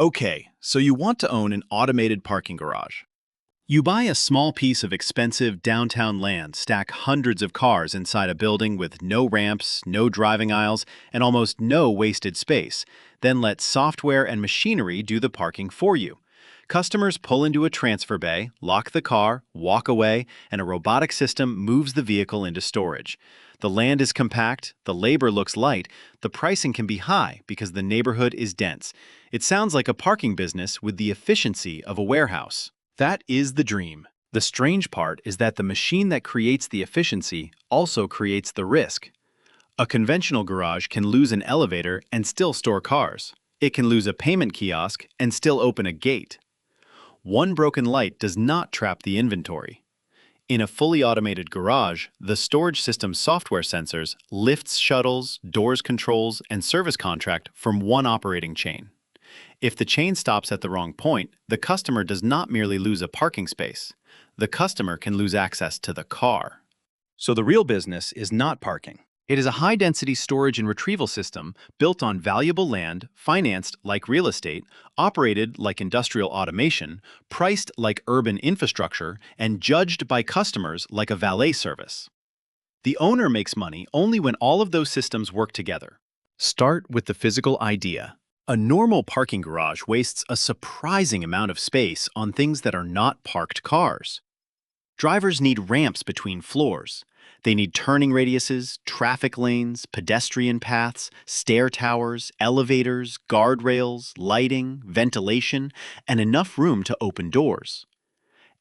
Okay, so you want to own an automated parking garage. You buy a small piece of expensive downtown land, stack hundreds of cars inside a building with no ramps, no driving aisles, and almost no wasted space, then let software and machinery do the parking for you. Customers pull into a transfer bay, lock the car, walk away, and a robotic system moves the vehicle into storage. The land is compact, the labor looks light, the pricing can be high because the neighborhood is dense. It sounds like a parking business with the efficiency of a warehouse. That is the dream. The strange part is that the machine that creates the efficiency also creates the risk. A conventional garage can lose an elevator and still store cars. It can lose a payment kiosk and still open a gate. One broken light does not trap the inventory. In a fully automated garage, the storage system's software sensors lifts shuttles, doors controls, and service contract from one operating chain. If the chain stops at the wrong point, the customer does not merely lose a parking space. The customer can lose access to the car. So the real business is not parking. It is a high-density storage and retrieval system built on valuable land, financed like real estate, operated like industrial automation, priced like urban infrastructure, and judged by customers like a valet service. The owner makes money only when all of those systems work together. Start with the physical idea. A normal parking garage wastes a surprising amount of space on things that are not parked cars. Drivers need ramps between floors. They need turning radiuses, traffic lanes, pedestrian paths, stair towers, elevators, guardrails, lighting, ventilation, and enough room to open doors.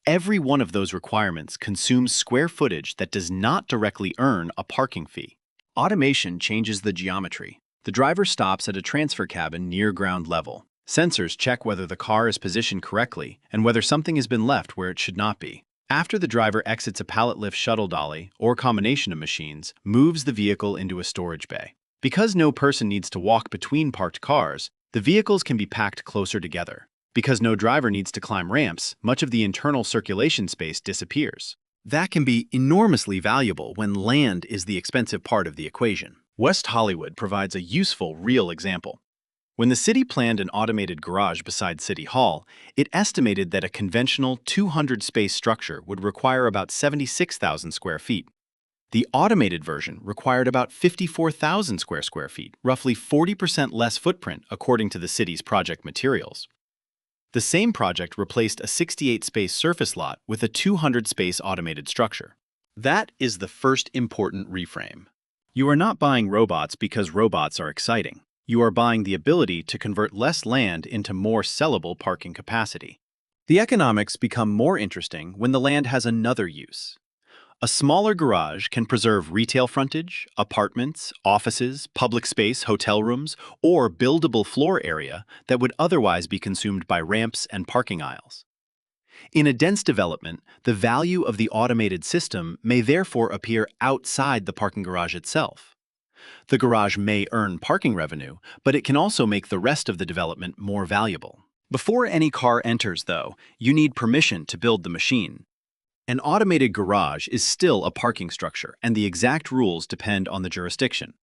Every one of those requirements consumes square footage that does not directly earn a parking fee. Automation changes the geometry. The driver stops at a transfer cabin near ground level. Sensors check whether the car is positioned correctly and whether something has been left where it should not be. After the driver exits a pallet lift shuttle dolly, or combination of machines, moves the vehicle into a storage bay. Because no person needs to walk between parked cars, the vehicles can be packed closer together. Because no driver needs to climb ramps, much of the internal circulation space disappears. That can be enormously valuable when land is the expensive part of the equation. West Hollywood provides a useful, real example. When the city planned an automated garage beside City Hall, it estimated that a conventional 200-space structure would require about 76,000 square feet. The automated version required about 54,000 square feet, roughly 40% less footprint according to the city's project materials. The same project replaced a 68-space surface lot with a 200-space automated structure. That is the first important reframe. You are not buying robots because robots are exciting. You are buying the ability to convert less land into more sellable parking capacity. The economics become more interesting when the land has another use. A smaller garage can preserve retail frontage, apartments, offices, public space, hotel rooms, or buildable floor area that would otherwise be consumed by ramps and parking aisles. In a dense development, the value of the automated system may therefore appear outside the parking garage itself. The garage may earn parking revenue, but it can also make the rest of the development more valuable. Before any car enters, though, you need permission to build the machine. An automated garage is still a parking structure, and the exact rules depend on the jurisdiction.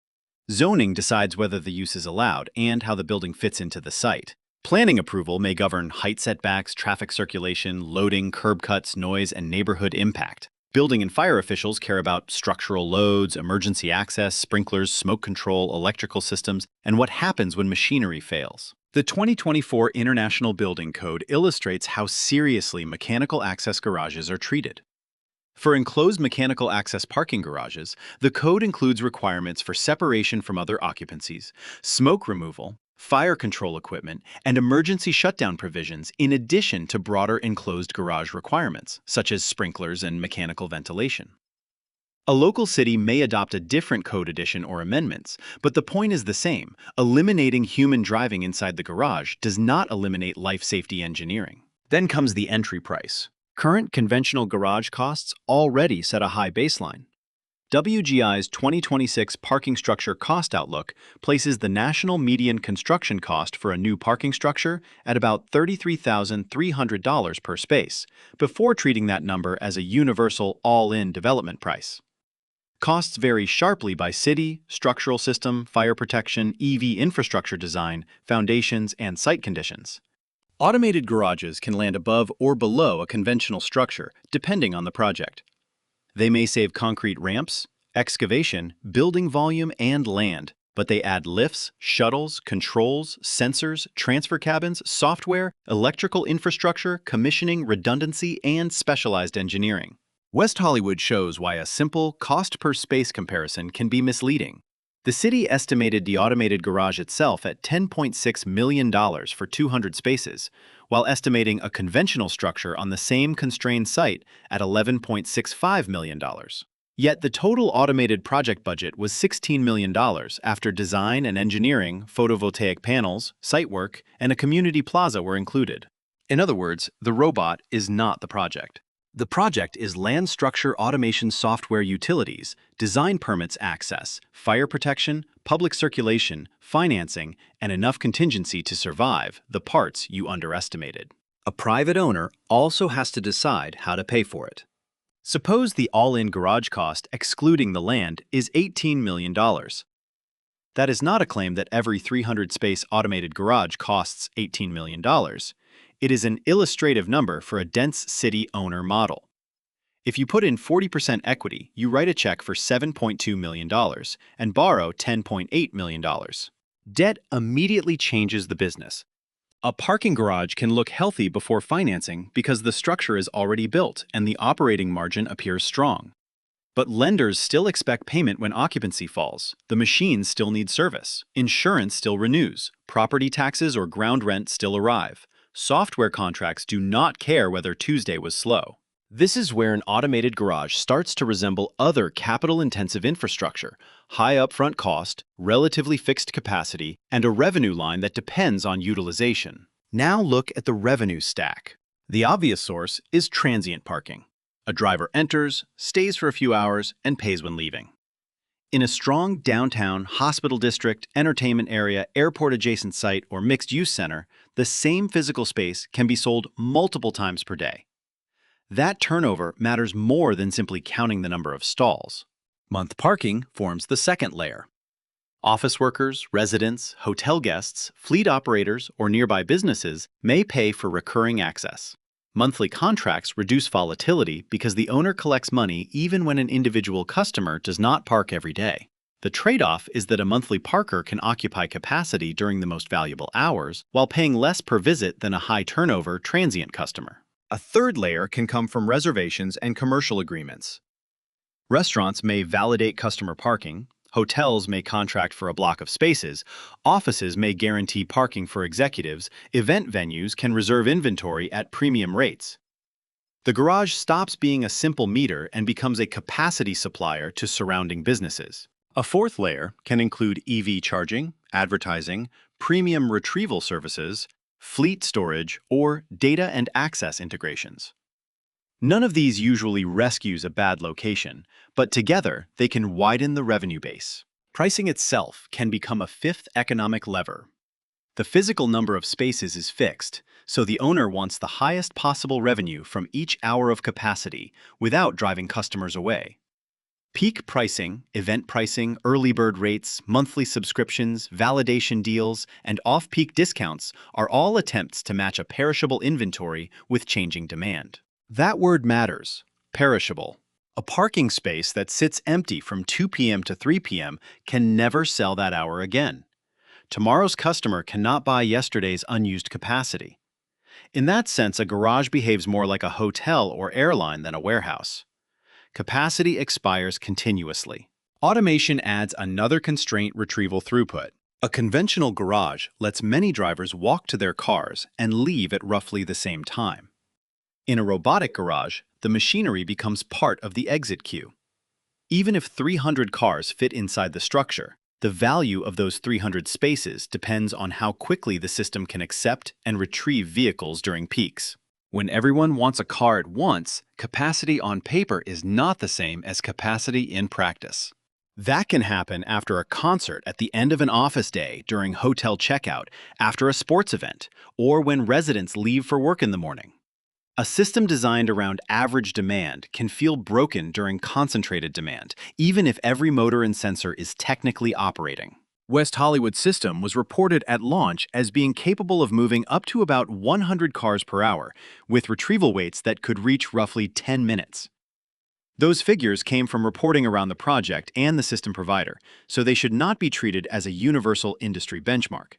Zoning decides whether the use is allowed and how the building fits into the site. Planning approval may govern height setbacks, traffic circulation, loading, curb cuts, noise, and neighborhood impact. Building and fire officials care about structural loads, emergency access, sprinklers, smoke control, electrical systems, and what happens when machinery fails. The 2024 International Building Code illustrates how seriously mechanical access garages are treated. For enclosed mechanical access parking garages, the code includes requirements for separation from other occupancies, smoke removal, fire control equipment, and emergency shutdown provisions in addition to broader enclosed garage requirements, such as sprinklers and mechanical ventilation. A local city may adopt a different code addition or amendments, but the point is the same. Eliminating human driving inside the garage does not eliminate life safety engineering. Then comes the entry price. Current conventional garage costs already set a high baseline. WGI's 2026 Parking Structure Cost Outlook places the national median construction cost for a new parking structure at about $33,300 per space, before treating that number as a universal all-in development price. Costs vary sharply by city, structural system, fire protection, EV infrastructure design, foundations, and site conditions. Automated garages can land above or below a conventional structure, depending on the project. They may save concrete ramps, excavation, building volume, and land, but they add lifts, shuttles, controls, sensors, transfer cabins, software, electrical infrastructure, commissioning, redundancy, and specialized engineering. West Hollywood shows why a simple cost-per-space comparison can be misleading. The city estimated the automated garage itself at $10.6 million for 200 spaces, while estimating a conventional structure on the same constrained site at $11.65 million. Yet the total automated project budget was $16 million after design and engineering, photovoltaic panels, site work, and a community plaza were included. In other words, the robot is not the project. The project is land structure automation software utilities, design permits access, fire protection, public circulation, financing, and enough contingency to survive the parts you underestimated. A private owner also has to decide how to pay for it. Suppose the all-in garage cost, excluding the land, is $18 million. That is not a claim that every 300-space automated garage costs $18 million. It is an illustrative number for a dense city owner model. If you put in 40% equity, you write a check for $7.2 million and borrow $10.8 million. Debt immediately changes the business. A parking garage can look healthy before financing because the structure is already built and the operating margin appears strong. But lenders still expect payment when occupancy falls. The machines still need service. Insurance still renews. Property taxes or ground rent still arrive. Software contracts do not care whether Tuesday was slow. This is where an automated garage starts to resemble other capital-intensive infrastructure: high upfront cost, relatively fixed capacity, and a revenue line that depends on utilization. Now look at the revenue stack. The obvious source is transient parking. A driver enters, stays for a few hours, and pays when leaving. In a strong downtown, hospital district, entertainment area, airport-adjacent site, or mixed-use center, the same physical space can be sold multiple times per day. That turnover matters more than simply counting the number of stalls. Month parking forms the second layer. Office workers, residents, hotel guests, fleet operators, or nearby businesses may pay for recurring access. Monthly contracts reduce volatility because the owner collects money even when an individual customer does not park every day. The trade-off is that a monthly parker can occupy capacity during the most valuable hours while paying less per visit than a high-turnover transient customer. A third layer can come from reservations and commercial agreements. Restaurants may validate customer parking, hotels may contract for a block of spaces, offices may guarantee parking for executives, event venues can reserve inventory at premium rates. The garage stops being a simple meter and becomes a capacity supplier to surrounding businesses. A fourth layer can include EV charging, advertising, premium retrieval services, fleet storage, or data and access integrations. None of these usually rescues a bad location, but together they can widen the revenue base. Pricing itself can become a fifth economic lever. The physical number of spaces is fixed, so the owner wants the highest possible revenue from each hour of capacity without driving customers away. Peak pricing, event pricing, early bird rates, monthly subscriptions, validation deals, and off-peak discounts are all attempts to match a perishable inventory with changing demand. That word matters: perishable. A parking space that sits empty from 2 p.m. to 3 p.m. can never sell that hour again. Tomorrow's customer cannot buy yesterday's unused capacity. In that sense, a garage behaves more like a hotel or airline than a warehouse. Capacity expires continuously. Automation adds another constraint: retrieval throughput. A conventional garage lets many drivers walk to their cars and leave at roughly the same time. In a robotic garage, the machinery becomes part of the exit queue. Even if 300 cars fit inside the structure, the value of those 300 spaces depends on how quickly the system can accept and retrieve vehicles during peaks. When everyone wants a car at once, capacity on paper is not the same as capacity in practice. That can happen after a concert at the end of an office day, during hotel checkout, after a sports event, or when residents leave for work in the morning. A system designed around average demand can feel broken during concentrated demand, even if every motor and sensor is technically operating. West Hollywood's system was reported at launch as being capable of moving up to about 100 cars per hour, with retrieval waits that could reach roughly 10 minutes. Those figures came from reporting around the project and the system provider, so they should not be treated as a universal industry benchmark.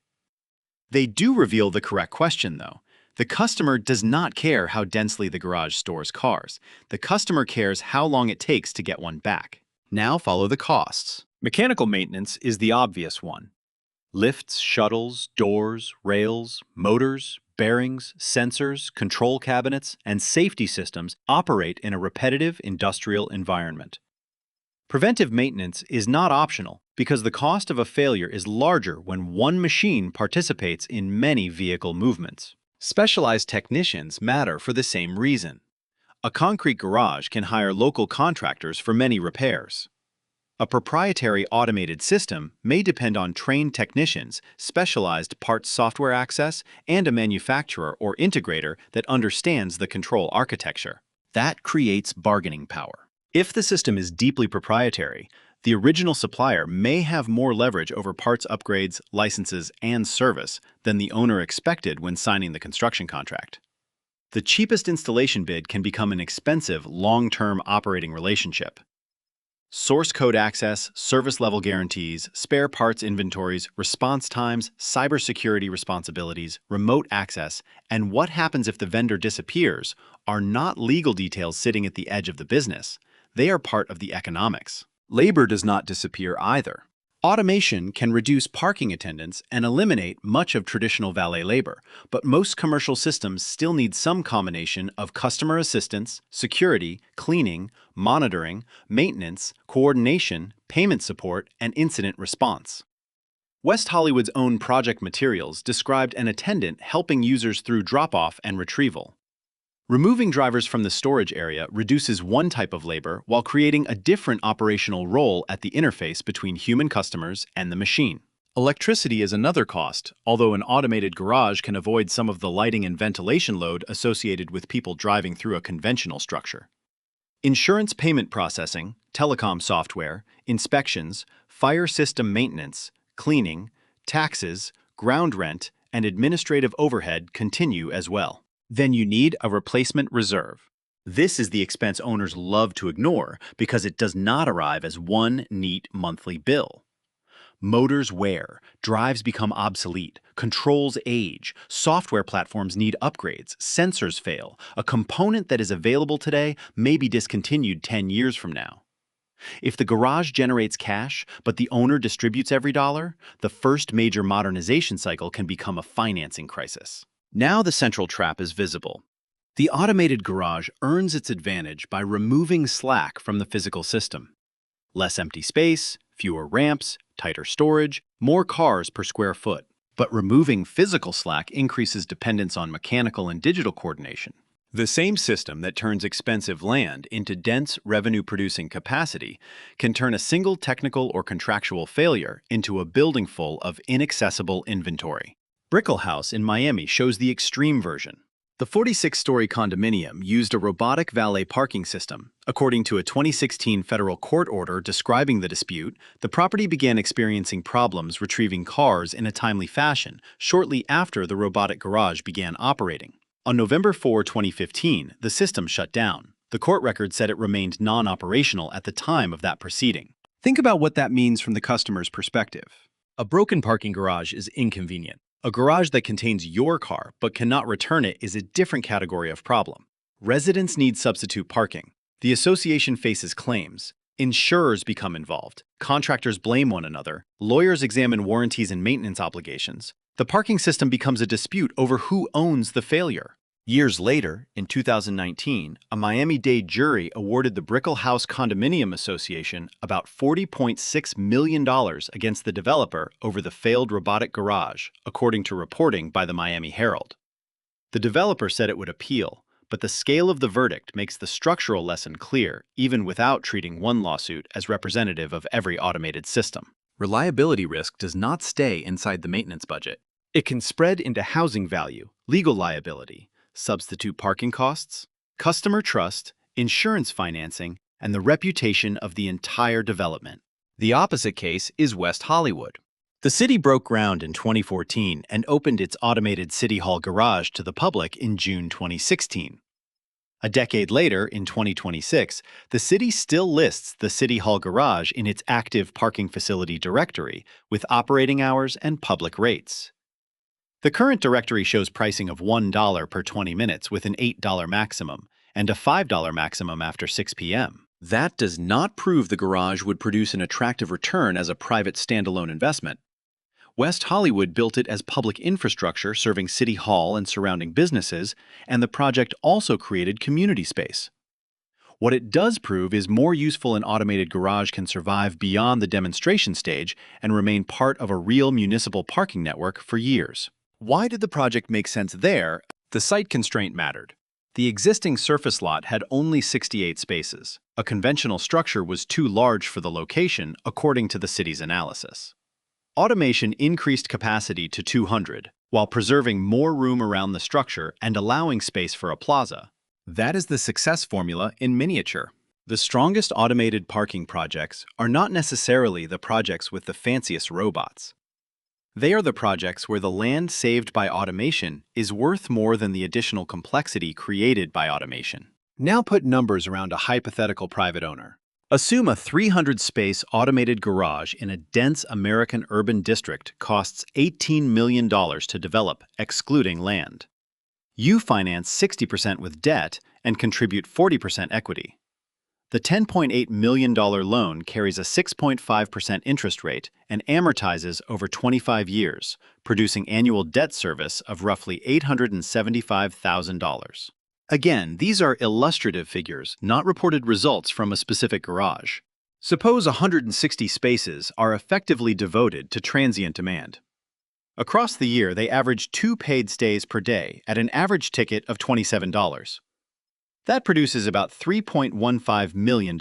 They do reveal the correct question, though. The customer does not care how densely the garage stores cars. The customer cares how long it takes to get one back. Now follow the costs. Mechanical maintenance is the obvious one. Lifts, shuttles, doors, rails, motors, bearings, sensors, control cabinets, and safety systems operate in a repetitive industrial environment. Preventive maintenance is not optional because the cost of a failure is larger when one machine participates in many vehicle movements. Specialized technicians matter for the same reason. A concrete garage can hire local contractors for many repairs. A proprietary automated system may depend on trained technicians, specialized parts software access, and a manufacturer or integrator that understands the control architecture. That creates bargaining power. If the system is deeply proprietary, the original supplier may have more leverage over parts upgrades, licenses, and service than the owner expected when signing the construction contract. The cheapest installation bid can become an expensive, long-term operating relationship. Source code access, service level guarantees, spare parts inventories, response times, cybersecurity responsibilities, remote access, and what happens if the vendor disappears are not legal details sitting at the edge of the business. They are part of the economics. Labor does not disappear either. Automation can reduce parking attendance and eliminate much of traditional valet labor, but most commercial systems still need some combination of customer assistance, security, cleaning, monitoring, maintenance, coordination, payment support, and incident response. West Hollywood's own project materials described an attendant helping users through drop-off and retrieval. Removing drivers from the storage area reduces one type of labor while creating a different operational role at the interface between human customers and the machine. Electricity is another cost, although an automated garage can avoid some of the lighting and ventilation load associated with people driving through a conventional structure. Insurance payment processing, telecom software, inspections, fire system maintenance, cleaning, taxes, ground rent, and administrative overhead continue as well. Then you need a replacement reserve. This is the expense owners love to ignore because it does not arrive as one neat monthly bill. Motors wear, drives become obsolete, controls age, software platforms need upgrades, sensors fail. A component that is available today may be discontinued 10 years from now. If the garage generates cash, but the owner distributes every dollar, the first major modernization cycle can become a financing crisis. Now the central trap is visible. The automated garage earns its advantage by removing slack from the physical system. Less empty space, fewer ramps, tighter storage, more cars per square foot. But removing physical slack increases dependence on mechanical and digital coordination. The same system that turns expensive land into dense revenue-producing capacity can turn a single technical or contractual failure into a building full of inaccessible inventory. Brickell House in Miami shows the extreme version. The 46-story condominium used a robotic valet parking system. According to a 2016 federal court order describing the dispute, the property began experiencing problems retrieving cars in a timely fashion shortly after the robotic garage began operating. On November 4, 2015, the system shut down. The court record said it remained non-operational at the time of that proceeding. Think about what that means from the customer's perspective. A broken parking garage is inconvenient. A garage that contains your car but cannot return it is a different category of problem. Residents need substitute parking. The association faces claims. Insurers become involved. Contractors blame one another. Lawyers examine warranties and maintenance obligations. The parking system becomes a dispute over who owns the failure. Years later, in 2019, a Miami-Dade jury awarded the Brickell House Condominium Association about $40.6 million against the developer over the failed robotic garage, according to reporting by the Miami Herald. The developer said it would appeal, but the scale of the verdict makes the structural lesson clear, even without treating one lawsuit as representative of every automated system. Reliability risk does not stay inside the maintenance budget. It can spread into housing value, legal liability, substitute parking costs, customer trust, insurance financing, and the reputation of the entire development. The opposite case is West Hollywood. The city broke ground in 2014 and opened its automated City Hall garage to the public in June 2016. A decade later, in 2026, the city still lists the City Hall garage in its active parking facility directory with operating hours and public rates. The current directory shows pricing of $1 per 20 minutes with an $8 maximum and a $5 maximum after 6 p.m. That does not prove the garage would produce an attractive return as a private standalone investment. West Hollywood built it as public infrastructure serving City Hall and surrounding businesses, and the project also created community space. What it does prove is more useful an automated garage can survive beyond the demonstration stage and remain part of a real municipal parking network for years. Why did the project make sense there? The site constraint mattered. The existing surface lot had only 68 spaces. A conventional structure was too large for the location, according to the city's analysis. Automation increased capacity to 200, while preserving more room around the structure and allowing space for a plaza. That is the success formula in miniature. The strongest automated parking projects are not necessarily the projects with the fanciest robots. They are the projects where the land saved by automation is worth more than the additional complexity created by automation. Now put numbers around a hypothetical private owner. Assume a 300-space automated garage in a dense American urban district costs $18 million to develop, excluding land. You finance 60% with debt and contribute 40% equity. The $10.8 million loan carries a 6.5% interest rate and amortizes over 25 years, producing annual debt service of roughly $875,000. Again, these are illustrative figures, not reported results from a specific garage. Suppose 160 spaces are effectively devoted to transient demand. Across the year, they average 2 paid stays per day at an average ticket of $27. That produces about $3.15 million.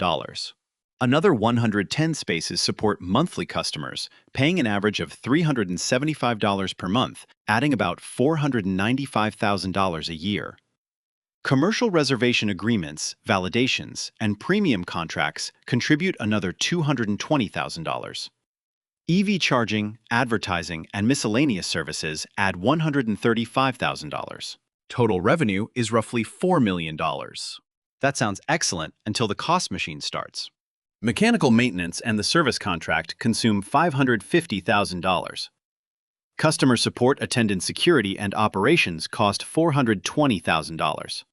Another 110 spaces support monthly customers, paying an average of $375 per month, adding about $495,000 a year. Commercial reservation agreements, validations, and premium contracts contribute another $220,000. EV charging, advertising, and miscellaneous services add $135,000. Total revenue is roughly $4 million. That sounds excellent until the cost machine starts. Mechanical maintenance and the service contract consume $550,000. Customer support, attendance, security, and operations cost $420,000.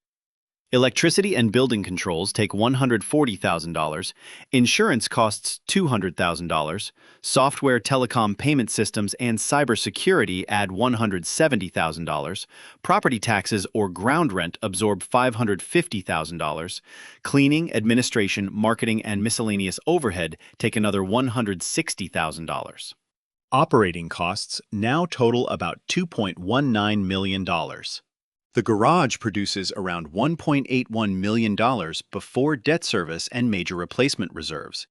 Electricity and building controls take $140,000, insurance costs $200,000, software, telecom, payment systems, and cybersecurity add $170,000, property taxes or ground rent absorb $550,000, cleaning, administration, marketing, and miscellaneous overhead take another $160,000. Operating costs now total about $2.19 million. The garage produces around $1.81 million before debt service and major replacement reserves.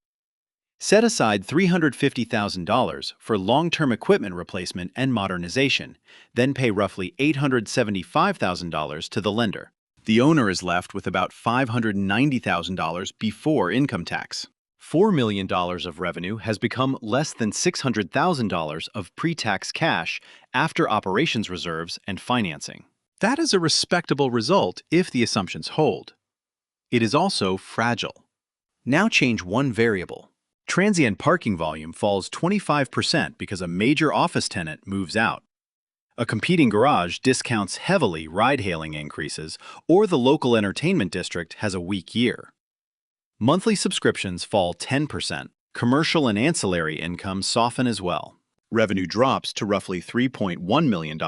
Set aside $350,000 for long-term equipment replacement and modernization, then pay roughly $875,000 to the lender. The owner is left with about $590,000 before income tax. $4 million of revenue has become less than $600,000 of pre-tax cash after operations reserves and financing. That is a respectable result if the assumptions hold. It is also fragile. Now change one variable. Transient parking volume falls 25% because a major office tenant moves out. A competing garage discounts heavily ride-hailing increases, or the local entertainment district has a weak year. Monthly subscriptions fall 10%. Commercial and ancillary income soften as well. Revenue drops to roughly $3.1 million.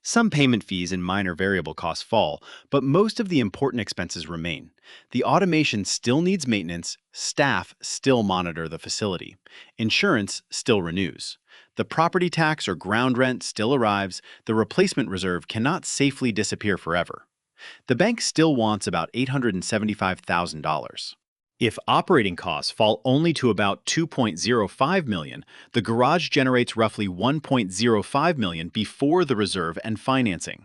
Some payment fees and minor variable costs fall, but most of the important expenses remain. The automation still needs maintenance, staff still monitor the facility, insurance still renews. The property tax or ground rent still arrives, the replacement reserve cannot safely disappear forever. The bank still wants about $875,000. If operating costs fall only to about $2.05 million, the garage generates roughly $1.05 million before the reserve and financing.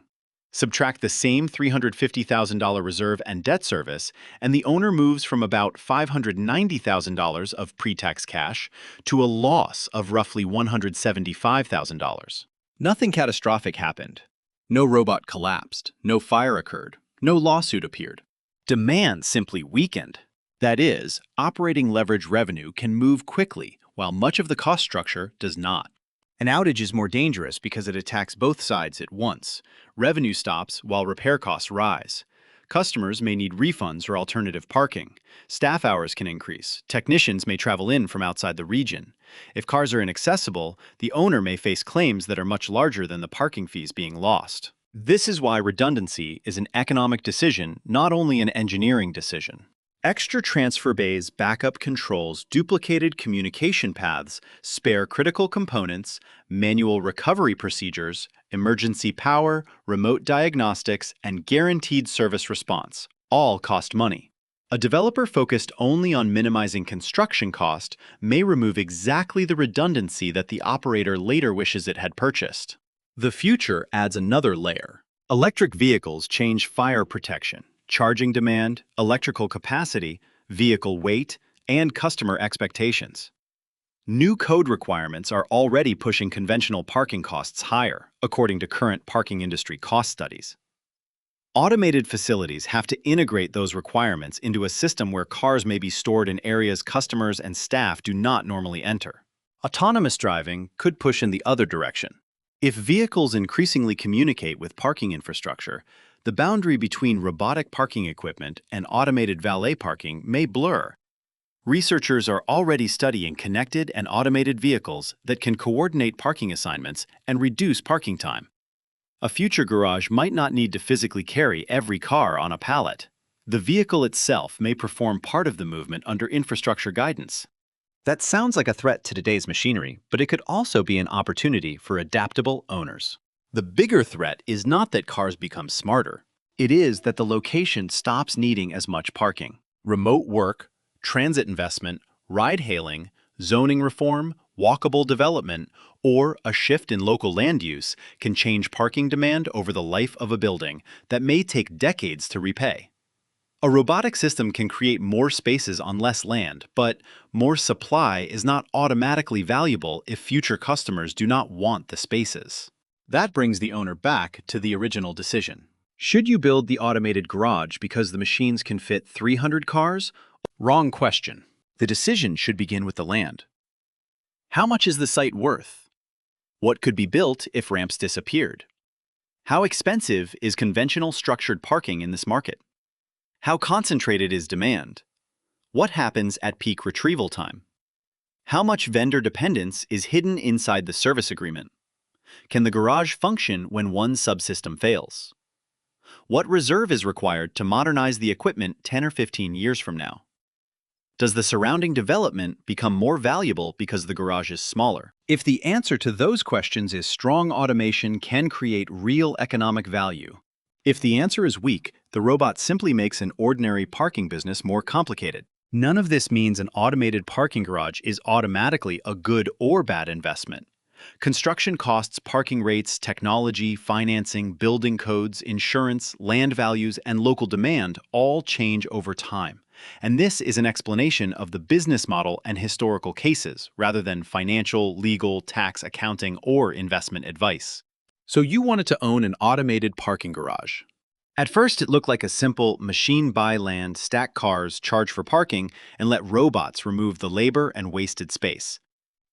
Subtract the same $350,000 reserve and debt service, and the owner moves from about $590,000 of pre-tax cash to a loss of roughly $175,000. Nothing catastrophic happened. No robot collapsed, no fire occurred, no lawsuit appeared. Demand simply weakened. That is, operating leverage revenue can move quickly, while much of the cost structure does not. An outage is more dangerous because it attacks both sides at once. Revenue stops while repair costs rise. Customers may need refunds or alternative parking. Staff hours can increase. Technicians may travel in from outside the region. If cars are inaccessible, the owner may face claims that are much larger than the parking fees being lost. This is why redundancy is an economic decision, not only an engineering decision. Extra transfer bays, backup controls, duplicated communication paths, spare critical components, manual recovery procedures, emergency power, remote diagnostics, and guaranteed service response all cost money. A developer focused only on minimizing construction cost may remove exactly the redundancy that the operator later wishes it had purchased. The future adds another layer. Electric vehicles change fire protection, charging demand, electrical capacity, vehicle weight, and customer expectations. New code requirements are already pushing conventional parking costs higher, according to current parking industry cost studies. Automated facilities have to integrate those requirements into a system where cars may be stored in areas customers and staff do not normally enter. Autonomous driving could push in the other direction. If vehicles increasingly communicate with parking infrastructure, the boundary between robotic parking equipment and automated valet parking may blur. Researchers are already studying connected and automated vehicles that can coordinate parking assignments and reduce parking time. A future garage might not need to physically carry every car on a pallet. The vehicle itself may perform part of the movement under infrastructure guidance. That sounds like a threat to today's machinery, but it could also be an opportunity for adaptable owners. The bigger threat is not that cars become smarter. It is that the location stops needing as much parking. Remote work, transit investment, ride-hailing, zoning reform, walkable development, or a shift in local land use can change parking demand over the life of a building that may take decades to repay. A robotic system can create more spaces on less land, but more supply is not automatically valuable if future customers do not want the spaces. That brings the owner back to the original decision. Should you build the automated garage because the machines can fit 300 cars? Wrong question. The decision should begin with the land. How much is the site worth? What could be built if ramps disappeared? How expensive is conventional structured parking in this market? How concentrated is demand? What happens at peak retrieval time? How much vendor dependence is hidden inside the service agreement? Can the garage function when one subsystem fails? What reserve is required to modernize the equipment 10 or 15 years from now? Does the surrounding development become more valuable because the garage is smaller? If the answer to those questions is strong automation can create real economic value. If the answer is weak, the robot simply makes an ordinary parking business more complicated. None of this means an automated parking garage is automatically a good or bad investment. Construction costs, parking rates, technology, financing, building codes, insurance, land values, and local demand all change over time. And this is an explanation of the business model and historical cases, rather than financial, legal, tax, accounting, or investment advice. So you wanted to own an automated parking garage. At first, it looked like a simple machine buy land, stack cars, charge for parking, and let robots remove the labor and wasted space.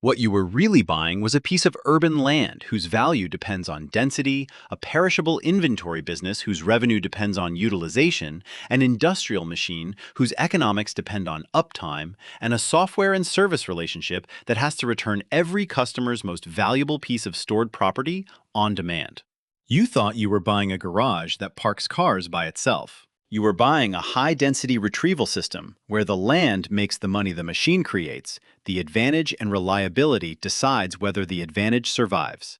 What you were really buying was a piece of urban land whose value depends on density, a perishable inventory business whose revenue depends on utilization, an industrial machine whose economics depend on uptime, and a software and service relationship that has to return every customer's most valuable piece of stored property on demand. You thought you were buying a garage that parks cars by itself. You were buying a high-density retrieval system where the land makes the money the machine creates, the advantage and reliability decides whether the advantage survives.